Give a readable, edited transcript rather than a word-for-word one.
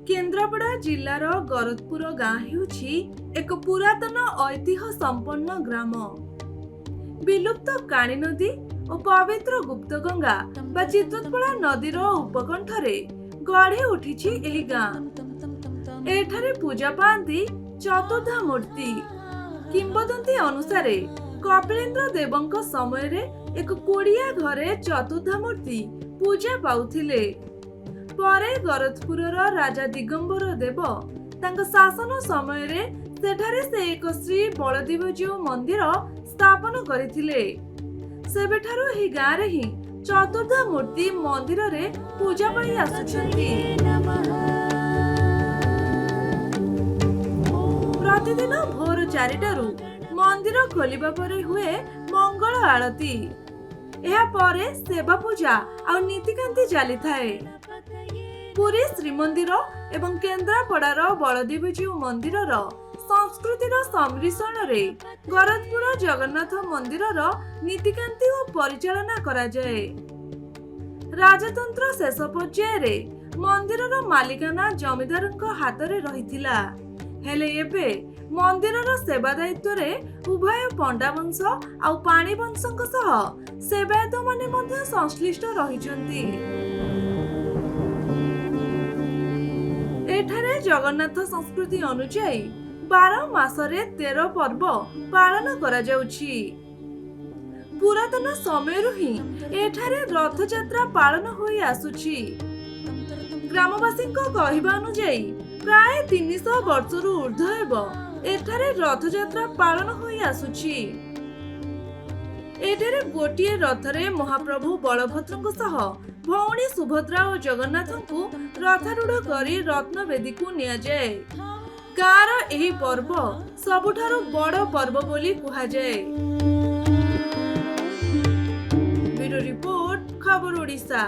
केन्द्रापड़ा जिल्लार गरजपुर गाँ हेउछि एक पुरातन ऐतिह्य संपन्न ग्राम। विलुप्त काणी नदी और पवित्र गुप्तगंगा बा चित्रकला नदीर उपकंठरे गढ़ी उठिछि एही गाँ। एठारे पूजा पाआंती चतुर्धा मूर्ति। किंबदंती अनुसारे कपिलेन्द्र देवଙ୍କ समयरे एक कोड़िया घरे चतुर्धा मूर्ति पूजा पाउथिले। परे गरजपुरर राजा दिगंबर देव तांक शासन समय रे सेठारे से एक श्री बलदेवजीउ मंदिर स्थापन करथिले। सेबेठारो ही गाँ रे ही चतुर्धा मूर्ति मंदिर रे पूजा पाई आसुछंती। प्रतिदिन भोर 4टारू मंदिर खोलिबा परे हुए मंगल आरती। एहा परे सेवा पूजा और नीतिकांति चली थाए। पुरी श्रीमंदिर एवं केन्द्रापड़ार बलदेवजीउ मंदिरर संस्कृतिर सम्मिश्रण रे गरजपुर जगन्नाथ मंदिरर नीतिकांति और परिचालना करा जाए। राजतंत्र शेष पर्याय रे मंदिरर मालिकाना जमीदारक हाथ रे रहिथिला। हेले एबे मंदिरर सेवा दायित्व रे उभय पंडा वंश आ पाणी वंशक सह सेवायत माने मध्य संश्लिष्ट रहिचंती। एठारे जगन्नाथ संस्कृति अनुसार 12 मासरे 13 पर्व पालन करा जाउछि। पुरातन समयरु ही एठारे रथ यात्रा पालन होई आसुछि। ग्रामवासींको कहिबा अनुसार प्राय 300 वर्षरु ऊर्ध्व हेबो एठारे रथ यात्रा पालन होई आसुछि। एठारे गोटिए रथरे महाप्रभु बलभद्रଙ୍କ सह भौणी सुभद्रा और जगन्नाथଙ୍କୁ रथारूढ़ करी रत्नवेदी को निया जाए। गाँर एही पर्व सबुठारु बड़ पर्व बोली कुहा जाए। ब्यूरो रिपोर्ट खबर ओडिशा।